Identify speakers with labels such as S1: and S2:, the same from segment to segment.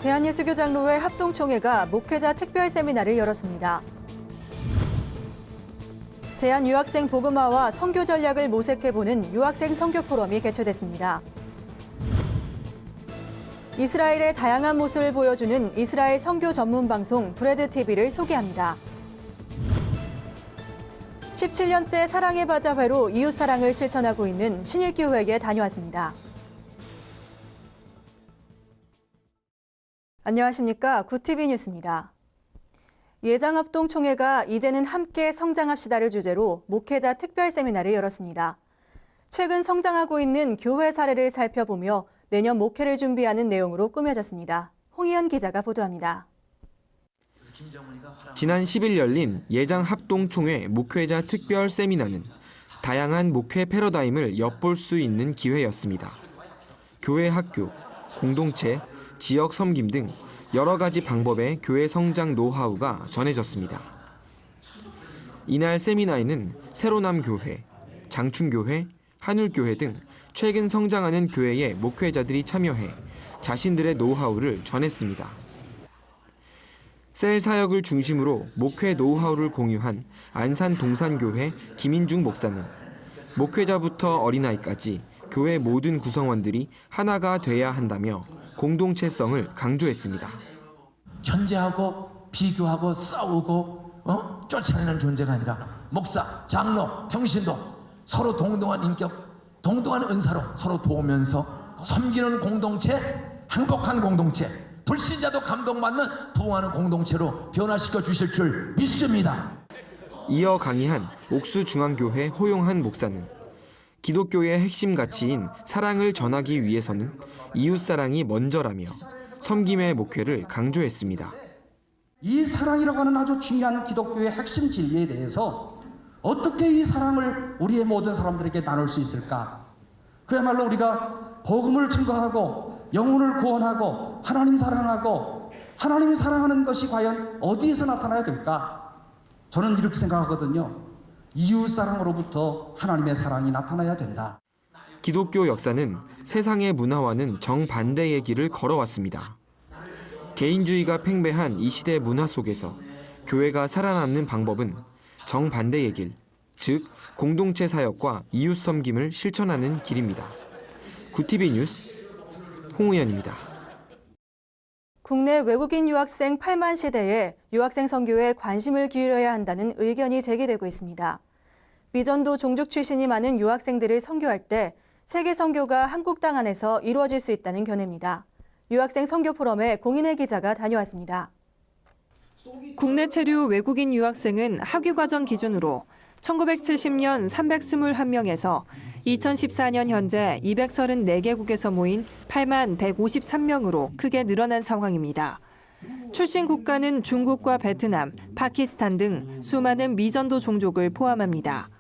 S1: 대한예수교장로회 합동총회가 목회자 특별 세미나를 열었습니다. 제한 유학생 복음화와 선교 전략을 모색해보는 유학생 선교 포럼이 개최됐습니다. 이스라엘의 다양한 모습을 보여주는 이스라엘 선교 전문 방송 브레드 TV를 소개합니다. 17년째 사랑의 바자회로 이웃 사랑을 실천하고 있는 신일교회에 다녀왔습니다. 안녕하십니까. 구TV 뉴스입니다. 예장합동총회가 이제는 함께 성장합시다를 주제로 목회자 특별 세미나를 열었습니다. 최근 성장하고 있는 교회 사례를 살펴보며 내년 목회를 준비하는 내용으로 꾸며졌습니다. 홍희연 기자가 보도합니다.
S2: 지난 10일 열린 예장합동총회 목회자 특별 세미나는 다양한 목회 패러다임을 엿볼 수 있는 기회였습니다. 교회 학교, 공동체, 지역 섬김 등 여러 가지 방법의 교회 성장 노하우가 전해졌습니다. 이날 세미나에는 새로남 교회, 장충교회, 한울교회 등 최근 성장하는 교회의 목회자들이 참여해 자신들의 노하우를 전했습니다. 셀 사역을 중심으로 목회 노하우를 공유한 안산 동산교회 김인중 목사는 목회자부터 어린아이까지 교회 모든 구성원들이 하나가 돼야 한다며 공동체성을 강조했습니다.
S3: 견제하고 비교하고 싸우고 쫓아내는 존재가 아니라 목사, 장로, 평신도 서로 동등한 인격, 동등한 은사로 서로 도우면서 섬기는 공동체, 행복한 공동체, 불신자도 감동받는 부흥하는 공동체로 변화시켜 주실 줄 믿습니다.
S2: 이어 강의한 옥수중앙교회 호용한 목사는 기독교의 핵심 가치인 사랑을 전하기 위해서는 이웃사랑이 먼저라며 섬김의 목회를 강조했습니다.
S4: 이 사랑이라고 하는 아주 중요한 기독교의 핵심 진리에 대해서 어떻게 이 사랑을 우리의 모든 사람들에게 나눌 수 있을까? 그야말로 우리가 복음을 증거하고 영혼을 구원하고 하나님 사랑하고 하나님이 사랑하는 것이 과연 어디에서 나타나야 될까? 저는 이렇게 생각하거든요. 이웃사랑으로부터 하나님의 사랑이 나타나야 된다.
S2: 기독교 역사는 세상의 문화와는 정반대의 길을 걸어왔습니다. 개인주의가 팽배한 이 시대 문화 속에서 교회가 살아남는 방법은 정반대의 길, 즉 공동체 사역과 이웃 섬김을 실천하는 길입니다. 구TV 뉴스 홍우연입니다.
S1: 국내 외국인 유학생 8만 시대에 유학생 선교에 관심을 기울여야 한다는 의견이 제기되고 있습니다. 미전도 종족 출신이 많은 유학생들을 선교할 때 세계 선교가 한국 땅 안에서 이루어질 수 있다는 견해입니다. 유학생 선교 포럼에 공인혜 기자가 다녀왔습니다.
S5: 국내 체류 외국인 유학생은 학위과정 기준으로 1970년 321명에서 2014년 현재 234개국에서 모인 8만 153명으로 크게 늘어난 상황입니다. 출신 국가는 중국과 베트남, 파키스탄 등 수많은 미전도 종족을 포함합니다.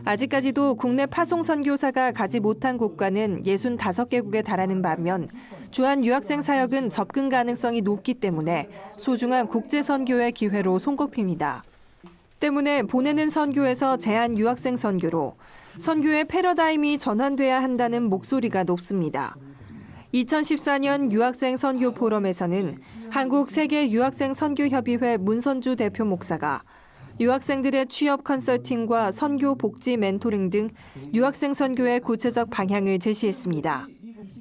S5: 아직까지도 국내 파송 선교사가 가지 못한 국가는 65개국에 달하는 반면 주한 유학생 사역은 접근 가능성이 높기 때문에 소중한 국제 선교의 기회로 손꼽힙니다. 때문에 보내는 선교에서 제한 유학생 선교로 선교의 패러다임이 전환돼야 한다는 목소리가 높습니다. 2014년 유학생 선교 포럼에서는 한국 세계 유학생 선교협의회 문선주 대표 목사가 유학생들의 취업 컨설팅과 선교 복지 멘토링 등 유학생 선교의 구체적 방향을 제시했습니다.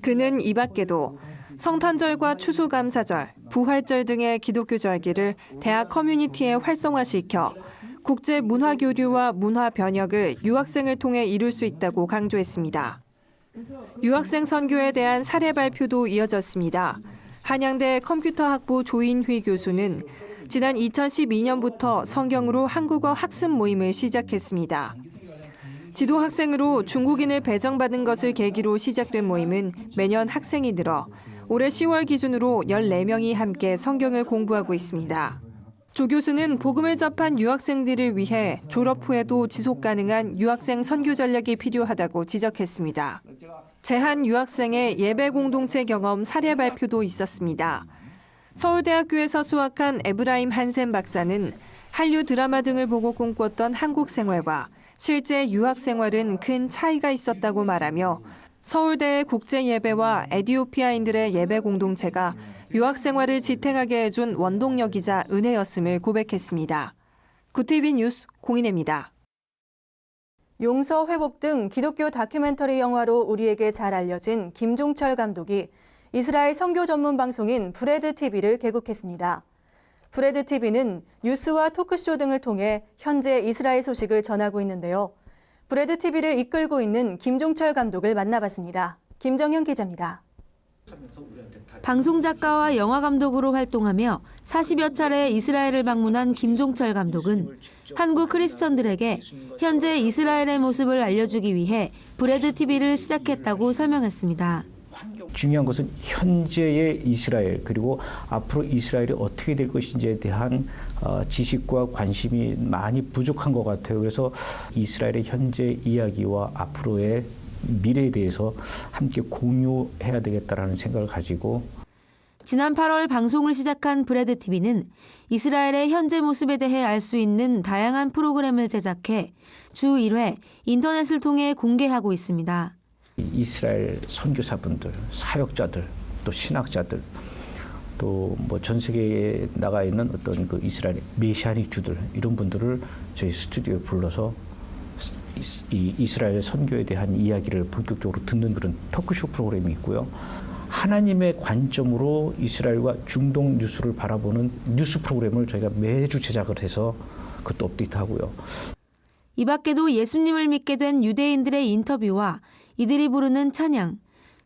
S5: 그는 이 밖에도 성탄절과 추수감사절, 부활절 등의 기독교 절기를 대학 커뮤니티에 활성화시켜 국제 문화 교류와 문화 변혁을 유학생을 통해 이룰 수 있다고 강조했습니다. 유학생 선교에 대한 사례 발표도 이어졌습니다. 한양대 컴퓨터학부 조인휘 교수는 지난 2012년부터 성경으로 한국어 학습 모임을 시작했습니다. 지도 학생으로 중국인을 배정받은 것을 계기로 시작된 모임은 매년 학생이 늘어 올해 10월 기준으로 14명이 함께 성경을 공부하고 있습니다. 조 교수는 복음을 접한 유학생들을 위해 졸업 후에도 지속 가능한 유학생 선교 전략이 필요하다고 지적했습니다. 제한 유학생의 예배 공동체 경험 사례 발표도 있었습니다. 서울대학교에서 수학한 에브라임 한센 박사는 한류 드라마 등을 보고 꿈꿨던 한국 생활과 실제 유학 생활은 큰 차이가 있었다고 말하며 서울대의 국제 예배와 에티오피아인들의 예배 공동체가 유학 생활을 지탱하게 해준 원동력이자 은혜였음을 고백했습니다. 구티비 뉴스 공인혜입니다.
S1: 용서 회복 등 기독교 다큐멘터리 영화로 우리에게 잘 알려진 김종철 감독이 이스라엘 선교 전문 방송인 브레드 TV를 개국했습니다. 브레드 TV는 뉴스와 토크쇼 등을 통해 현재 이스라엘 소식을 전하고 있는데요. 브레드 TV를 이끌고 있는 김종철 감독을 만나봤습니다. 김정현 기자입니다.
S6: 방송작가와 영화감독으로 활동하며 40여 차례 이스라엘을 방문한 김종철 감독은 한국 크리스천들에게 현재 이스라엘의 모습을 알려주기 위해 브레드 TV를 시작했다고 설명했습니다.
S7: 중요한 것은 현재의 이스라엘 그리고 앞으로 이스라엘이 어떻게 될 것인지에 대한 지식과 관심이 많이 부족한 것 같아요. 그래서 이스라엘의 현재 이야기와 앞으로의 미래에 대해서 함께 공유해야 되겠다라는 생각을 가지고
S6: 지난 8월 방송을 시작한 브레드 TV는 이스라엘의 현재 모습에 대해 알 수 있는 다양한 프로그램을 제작해 주 1회 인터넷을 통해 공개하고 있습니다.
S7: 이스라엘 선교사분들, 사역자들, 또 신학자들, 또 뭐 전 세계에 나가 있는 어떤 그 이스라엘 메시아닉 주들 이런 분들을 저희 스튜디오에 불러서 이 이스라엘 선교에 대한 이야기를 본격적으로 듣는 그런 토크쇼 프로그램이 있고요. 하나님의 관점으로 이스라엘과 중동 뉴스를 바라보는 뉴스 프로그램을 저희가 매주 제작을 해서 그것도 업데이트하고요.
S6: 이 밖에도 예수님을 믿게 된 유대인들의 인터뷰와 이들이 부르는 찬양,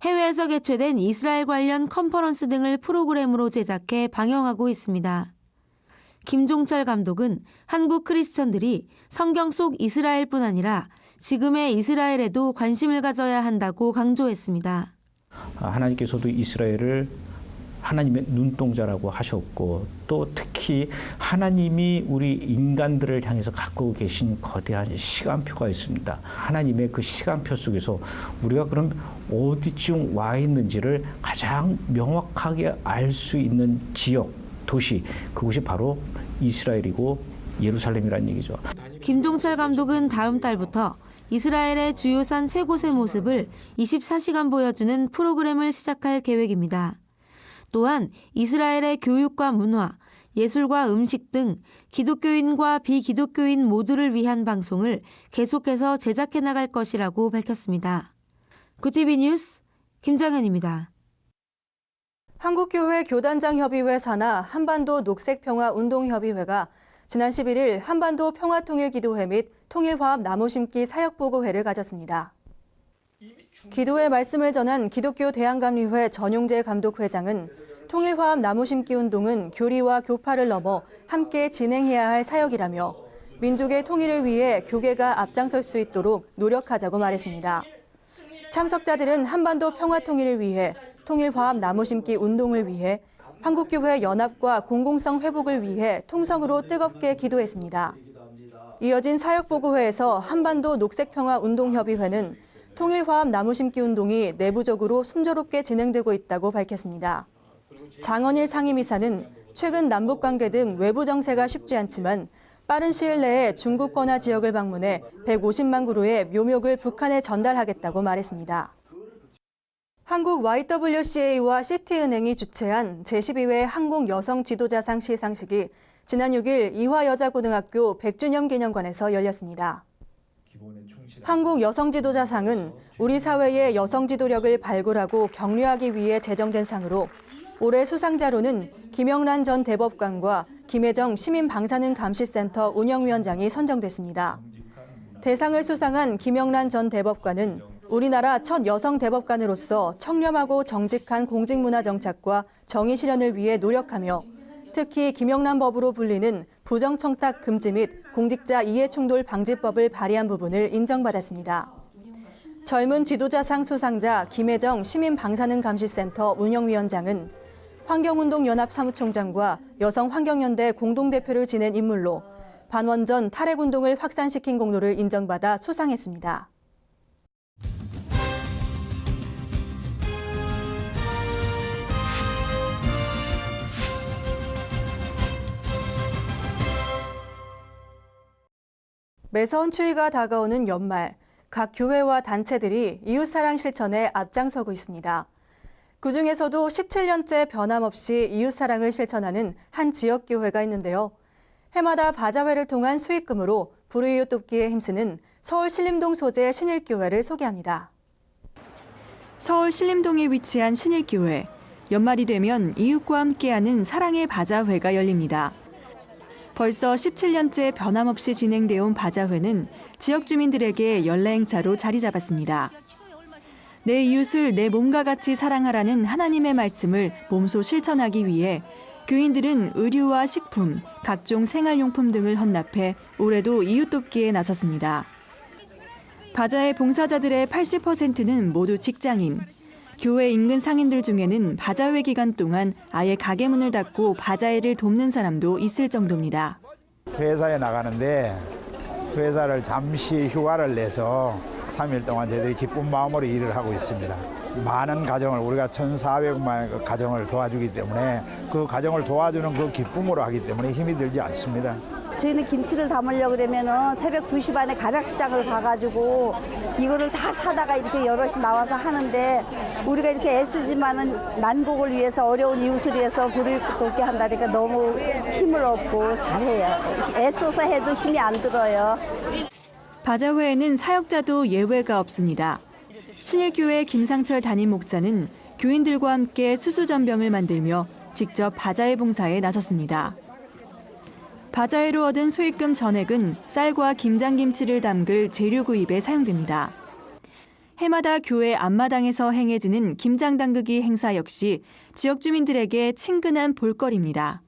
S6: 해외에서 개최된 이스라엘 관련 컨퍼런스 등을 프로그램으로 제작해 방영하고 있습니다. 김종철 감독은 한국 크리스천들이 성경 속 이스라엘뿐 아니라 지금의 이스라엘에도 관심을 가져야 한다고 강조했습니다.
S7: 하나님께서도 이스라엘을 하나님의 눈동자라고 하셨고 또 특히 하나님이 우리 인간들을 향해서 갖고 계신 거대한 시간표가 있습니다. 하나님의 그 시간표 속에서 우리가 그럼 어디쯤 와 있는지를 가장 명확하게 알 수 있는 지역, 도시, 그곳이 바로 이스라엘이고 예루살렘이라는 얘기죠.
S6: 김종철 감독은 다음 달부터 이스라엘의 주요 산 3곳의 모습을 24시간 보여주는 프로그램을 시작할 계획입니다. 또한 이스라엘의 교육과 문화, 예술과 음식 등 기독교인과 비기독교인 모두를 위한 방송을 계속해서 제작해 나갈 것이라고 밝혔습니다. 구티비 뉴스 김정현입니다.
S1: 한국교회 교단장협의회 산하 한반도 녹색평화운동협의회가 지난 11일 한반도 평화통일기도회 및 통일화합 나무심기 사역보고회를 가졌습니다. 기도회 말씀을 전한 기독교 대한감리회 전용재 감독회장은 통일화합 나무심기 운동은 교리와 교파를 넘어 함께 진행해야 할 사역이라며 민족의 통일을 위해 교계가 앞장설 수 있도록 노력하자고 말했습니다. 참석자들은 한반도 평화통일을 위해 통일화합 나무심기 운동을 위해 한국교회 연합과 공공성 회복을 위해 통성으로 뜨겁게 기도했습니다. 이어진 사역보고회에서 한반도 녹색평화운동협의회는 통일화합 나무심기 운동이 내부적으로 순조롭게 진행되고 있다고 밝혔습니다. 장헌일 상임이사는 최근 남북관계 등 외부 정세가 쉽지 않지만 빠른 시일 내에 중국 권하 지역을 방문해 150만 그루의 묘목을 북한에 전달하겠다고 말했습니다. 한국 YWCA와 시티은행이 주최한 제12회 한국 여성 지도자상 시상식이 지난 6일 이화여자고등학교 100주년 기념관에서 열렸습니다. 한국 여성지도자상은 우리 사회의 여성 지도력을 발굴하고 격려하기 위해 제정된 상으로 올해 수상자로는 김영란 전 대법관과 김혜정 시민방사능감시센터 운영위원장이 선정됐습니다. 대상을 수상한 김영란 전 대법관은 우리나라 첫 여성 대법관으로서 청렴하고 정직한 공직문화 정착과 정의 실현을 위해 노력하며 특히 김영란 법으로 불리는 부정청탁 금지 및 공직자 이해충돌 방지법을 발의한 부분을 인정받았습니다. 젊은 지도자상 수상자 김혜정 시민방사능감시센터 운영위원장은 환경운동연합 사무총장과 여성환경연대 공동대표를 지낸 인물로 반원전 탈핵운동을 확산시킨 공로를 인정받아 수상했습니다. 매서운 추위가 다가오는 연말, 각 교회와 단체들이 이웃사랑 실천에 앞장서고 있습니다. 그중에서도 17년째 변함없이 이웃사랑을 실천하는 한 지역교회가 있는데요. 해마다 바자회를 통한 수익금으로 불우이웃 돕기에 힘쓰는 서울 신림동 소재 신일교회를 소개합니다.
S5: 서울 신림동에 위치한 신일교회. 연말이 되면 이웃과 함께하는 사랑의 바자회가 열립니다. 벌써 17년째 변함없이 진행되어 온 바자회는 지역 주민들에게 연례 행사로 자리 잡았습니다. 내 이웃을 내 몸과 같이 사랑하라는 하나님의 말씀을 몸소 실천하기 위해 교인들은 의류와 식품, 각종 생활용품 등을 헌납해 올해도 이웃 돕기에 나섰습니다. 바자회 봉사자들의 80%는 모두 직장인. 교회 인근 상인들 중에는 바자회 기간 동안 아예 가게 문을 닫고 바자회를 돕는 사람도 있을 정도입니다.
S8: 회사에 나가는데 회사를 잠시 휴가를 내서 3일 동안 저희들이 기쁜 마음으로 일을 하고 있습니다. 많은 가정을 우리가 1,400만 가정을 도와주기 때문에 그 가정을 도와주는 그 기쁨으로 하기 때문에 힘이 들지 않습니다.
S9: 저희는 김치를 담으려고 그러면은 새벽 2시 반에 가락시장을 가가지고 이거를 다 사다가 이렇게 여럿이 나와서 하는데 우리가 이렇게 애쓰지만은 난국을 위해서 어려운 이웃을 위해서 불을 돕게 한다니까 너무 힘을 얻고 잘해요. 애써서 해도 힘이 안 들어요.
S5: 바자회에는 사역자도 예외가 없습니다. 신일교회 김상철 담임 목사는 교인들과 함께 수수전병을 만들며 직접 바자회 봉사에 나섰습니다. 바자회로 얻은 수익금 전액은 쌀과 김장김치를 담글 재료 구입에 사용됩니다. 해마다 교회 앞마당에서 행해지는 김장 담그기 행사 역시 지역 주민들에게 친근한 볼거리입니다.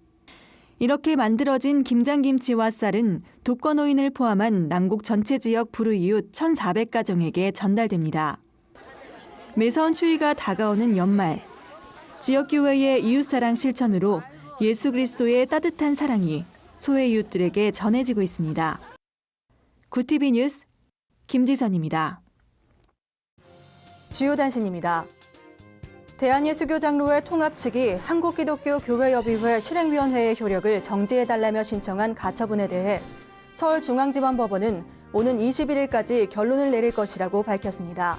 S5: 이렇게 만들어진 김장김치와 쌀은 독거노인을 포함한 남곡 전체 지역 불우이웃 1,400가정에게 전달됩니다. 매서운 추위가 다가오는 연말, 지역교회의 이웃사랑 실천으로 예수 그리스도의 따뜻한 사랑이 소외 이웃들에게 전해지고 있습니다. 구TV 뉴스 김지선입니다.
S1: 주요 단신입니다. 대한예수교장로회 통합 측이 한국기독교교회협의회 실행위원회의 효력을 정지해달라며 신청한 가처분에 대해 서울중앙지방법원은 오는 21일까지 결론을 내릴 것이라고 밝혔습니다.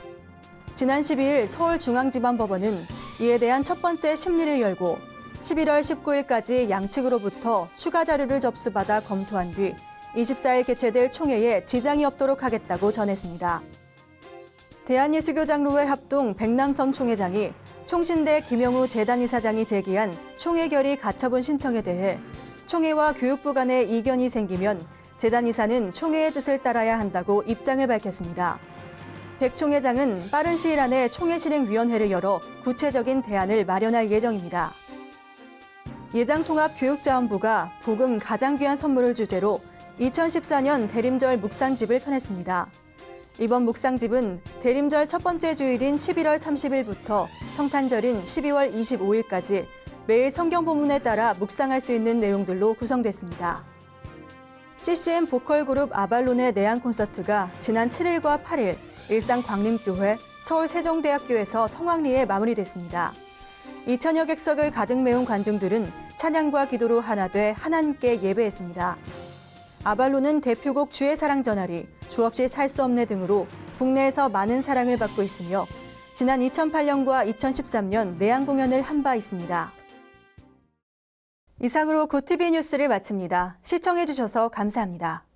S1: 지난 12일 서울중앙지방법원은 이에 대한 첫 번째 심리를 열고 11월 19일까지 양측으로부터 추가 자료를 접수받아 검토한 뒤 24일 개최될 총회에 지장이 없도록 하겠다고 전했습니다. 대한예수교장로회 합동 백남선 총회장이 총신대 김영우 재단이사장이 제기한 총회 결의 가처분 신청에 대해 총회와 교육부 간에 이견이 생기면 재단이사는 총회의 뜻을 따라야 한다고 입장을 밝혔습니다. 백 총회장은 빠른 시일 안에 총회 실행위원회를 열어 구체적인 대안을 마련할 예정입니다. 예장통합교육자원부가 복음 가장 귀한 선물을 주제로 2014년 대림절 묵상집을 펴냈습니다. 이번 묵상집은 대림절 첫 번째 주일인 11월 30일부터 성탄절인 12월 25일까지 매일 성경 본문에 따라 묵상할 수 있는 내용들로 구성됐습니다. CCM 보컬 그룹 아발론의 내한 콘서트가 지난 7일과 8일 일산 광림교회, 서울 세종대학교에서 성황리에 마무리됐습니다. 2천여 객석을 가득 메운 관중들은 찬양과 기도로 하나 돼 하나님께 예배했습니다. 아발론은 대표곡 주의 사랑 전하리, 주 없이 살 수 없네 등으로 국내에서 많은 사랑을 받고 있으며 지난 2008년과 2013년 내한 공연을 한 바 있습니다. 이상으로 구TV 뉴스를 마칩니다. 시청해주셔서 감사합니다.